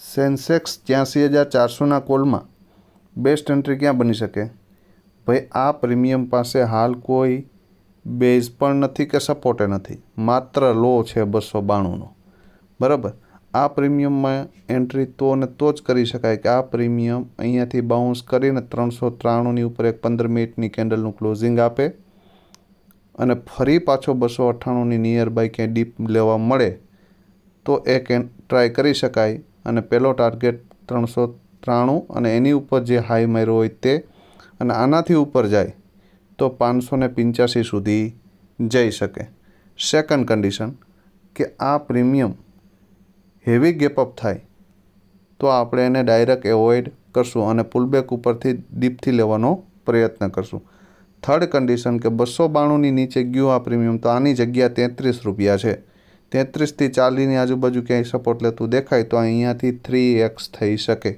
Sensex 83,400ના કોલમાં best entry ક્યાં બની શકે? ભાઈ આ પ્રીમિયમ પાસે હાલ કોઈ બેઝ પણ નથી કે સપોર્ટે નથી, માત્ર લો છે 292નો. બરાબર, આ પ્રીમિયમમાં એન્ટ્રી તો ને તો જ કરી શકાય કે આ પ્રીમિયમ અહીંયાથી બાઉન્સ કરીને 393ની ઉપર એક 15 મિનિટની કેન્ડલનું ક્લોઝિંગ આપે અને ફરી પાછો 298ની નિયર બાય ક્યાંય ડીપ લેવા મળે તો એક ટ્રાય કરી શકાય. અને પહેલો ટાર્ગેટ 393 અને એની ઉપર જે હાઈ માર્યો હોય તે, અને આનાથી ઉપર જાય તો 585 સુધી જઈ શકે. સેકન્ડ કન્ડિશન કે આ પ્રીમિયમ હેવી ગેપઅપ થાય તો આપણે એને ડાયરેક્ટ એવોઇડ કરશું અને પુલબેક ઉપરથી ડીપથી લેવાનો પ્રયત્ન કરશું. થર્ડ કન્ડિશન કે 292ની નીચે ગયું આ પ્રીમિયમ તો આની જગ્યા 33 રૂપિયા છે. 33થી 40ની આજુબાજુ ક્યાંય સપોર્ટ લેતું દેખાય તો અહીંયાથી 3x થઈ શકે.